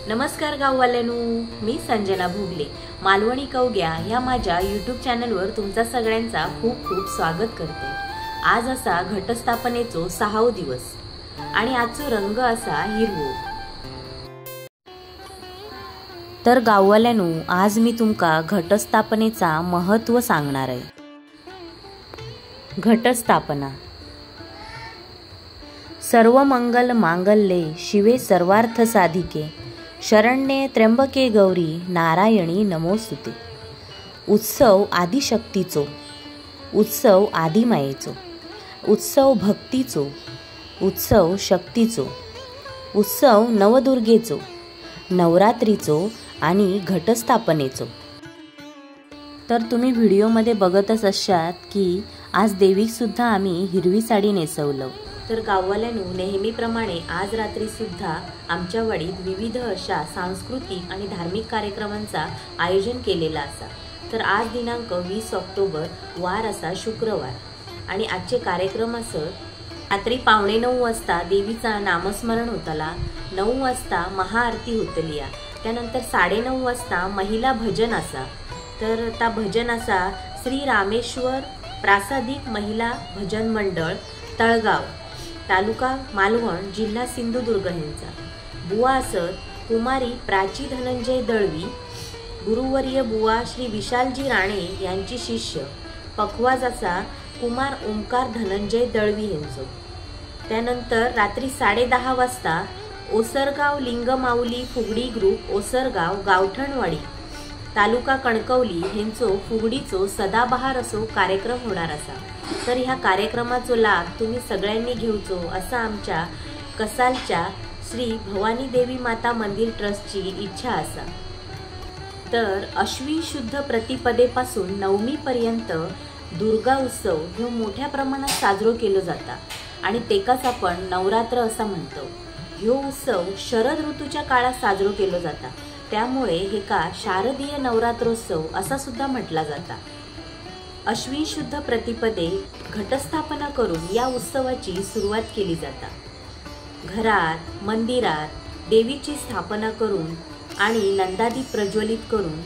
नमस्कार गाववाल्यांनो, मी संजना भोगले मालवणी कवग्या ह्या माझ्या यूट्यूब चॅनलवर तुमचा सगळ्यांचा खूप खूप स्वागत करते। आज असा घटस्थापनेचो 6वा दिवस आणि आजचो रंग असा हिरवो। तर गाववाल्यांनो, आज मी तुमका घटस्थापनेचा महत्त्व सांगणार आहे। घटस्थापना। सर्व मंगल मांगल्ये शिवे सर्वार्थ साधिके शरण्ये त्र्यंबके गौरी नारायणी नमोस्तुते। उत्सव आदिशक्तीचो, उत्सव आदिमायेचो, उत्सव भक्तीचो, उत्सव शक्तीचो, उत्सव नवदुर्गेचो, नवरात्रीचो आणि घटस्थापनेचो। तर तुम्ही व्हिडिओमध्ये बघतच असाल की आज देवीक सुद्धा आम्ही हिरवी साडी नेसवलं। तर गाववाल्यांनो, नेहमीप्रमाणे आज रात्री सुद्धा आमच्या वाडीत विविध अशा सांस्कृतिक आणि धार्मिक कार्यक्रमांचा आयोजन केलेला असा। तर आज दिनांक 20 ऑक्टोबर वार असा शुक्रवार आणि आजचे कार्यक्रम असत। रात्री 8:45 वाजता देवीचा नामस्मरण होतला, 9 वाजता महाआरती होतली, त्यानंतर 9:30 वाजता महिला भजन असा। तर त्या भजन असा श्री रामेश्वर प्रासादिक महिला भजन मंडळ तळगाव तालुका मालवण जिल्हा सिंधुदुर्ग यांचा। बुवा असत कुमारी प्राची धनंजय दळवी, गुरुवर्य बुवा श्री विशालजी राणे यांची शिष्य। पखवाज असा कुमार ओंकार धनंजय दळवी यांचो। त्यानंतर रात्री 10:30 वाजता ओसरगाव लिंगमाऊली फुगडी ग्रुप ओसरगाव गावठणवाडी तालुका कणकवली हेंचो फुगडीचो सदाबहार असो कार्यक्रम होणार असा। तर ह्या कार्यक्रमाचो लाभ तुम्ही सगळ्यांनी घेऊचो असा आमच्या कसालच्या श्री भवानी देवी माता मंदिर ट्रस्टची इच्छा असा। तर अश्विन शुद्ध प्रतिपदेपासून नवमी पर्यंत दुर्गा उत्सव ह्यो मोठ्या प्रमाणात साजरो केलो जाता आणि तेकाच आपण नवरात्र असा म्हणतो। ह्यो उत्सव शरद ऋतूच्या काळात साजरो केलो जाता, त्यामुळे हे का शारदीय नवरात्रोत्सव असा सुद्धा म्हटला जाता। अश्विन शुद्ध प्रतिपदे घटस्थापना करून या उत्सवाची सुरुवात केली जाता। घरात मंदिरात देवीची स्थापना करून आणि नंदादीप प्रज्वलित करून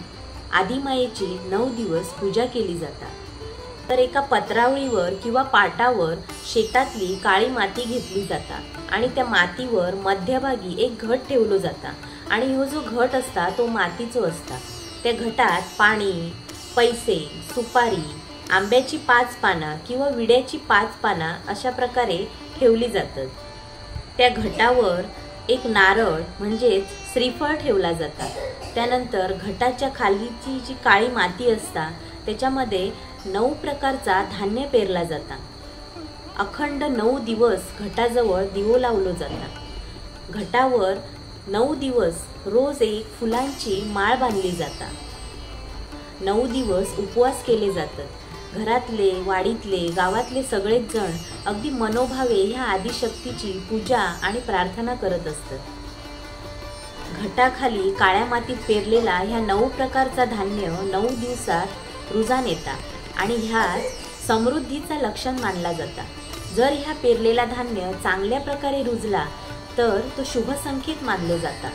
आदिमायेची 9 दिवस पूजा केली जाता। तर एका पत्रावळीवर किंवा पाटावर शेतातली काळी माती घेतली जाता आणि त्या मातीवर मध्यभागी एक घट ठेवलो जाता आणि हो जो घट असता तो मातीचो असता। त्या घटात पाणी, पैसे, सुपारी, आंब्याची 5 पानं किंवा विड्याची 5 पानं अशा प्रकारे ठेवली जातात। त्या घटावर एक नारळ म्हणजेच श्रीफळ ठेवला जाता। त्यानंतर घटाच्या खालीची जी काळी माती असता त्याच्यामध्ये 9 प्रकारचा धान्य पेरला जाता। अखंड 9 दिवस घटाजवळ दिवो लावलो जाता। घटावर 9 दिवस रोज एक फुलांची माळ बांधली जाता। 9 दिवस उपवास केले जातात। घरातले, वाडीतले, गावातले सगळेच जण अगदी मनोभावे ह्या आदिशक्तीची पूजा आणि प्रार्थना करत असतात। घटाखाली काळ्या मातीत पेरलेला ह्या 9 प्रकारचा धान्य 9 दिवसात रुजान येता आणि ह्यात समृद्धीचा लक्षण मानला जाता। जर ह्या पेरलेला धान्य चांगल्या प्रकारे रुजला तर तो शुभ संकेत मानलो जाता,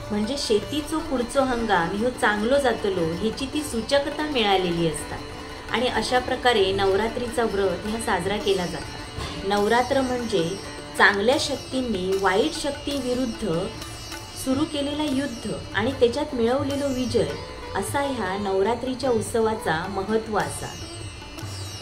म्हणजे शेतीचो पुढचो हंगाम ह्यो चांगलो जातलो ह्याची ती सूचकता मिळालेली असता। आणि अशा प्रकारे नवरात्रीचा व्रत ह्या साजरा केला जाता। नवरात्र म्हणजे चांगल्या शक्तींनी वाईट शक्ती विरुद्ध सुरू केलेला युद्ध आणि त्याच्यात मिळवलेलो विजय असा ह्या नवरात्रीच्या उत्सवाचा महत्त्व असा।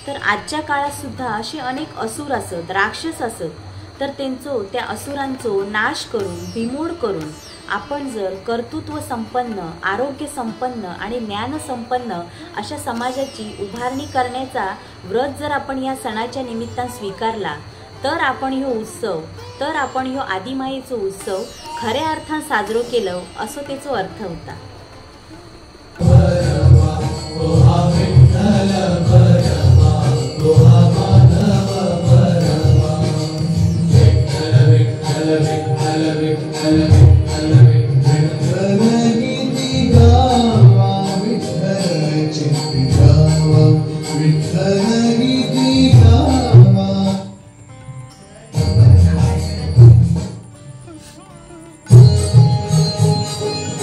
तर आजच्या काळात सुद्धा असे अनेक असुर असत, राक्षस असत, तर त्यांचो त्या असुरांचो नाश करून बिमोड करून आपण जर कर्तृत्व संपन्न, आरोग्य संपन्न आणि ज्ञान संपन्न अशा समाजाची उभारणी करण्याचा व्रत जर आपण या सणाच्या निमित्तान स्वीकारला तर आपण ह्यो उत्सव, तर आपण ह्यो आदिमायेचो उत्सव खऱ्या अर्थान साजरो केलो असो त्याचो अर्थ होता।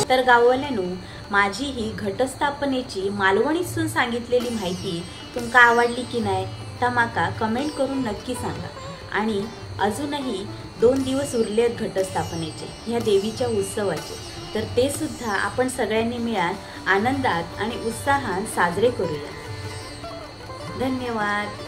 तर गाववाल्यानो, माझी ही घटस्थापनेची मालवणीतून सांगितलेली माहिती तुमका आवडली की नाही ता माका कमेंट करून नक्की सांगा। आणि अजूनही 2 दिवस उरले आहेत घटस्थापनेचे, ह्या देवीच्या उत्सवाचे, तर ते सुद्धा आपण सगळ्यांनी मिळून आनंदात आणि उत्साहात साजरे करूया। धन्यवाद।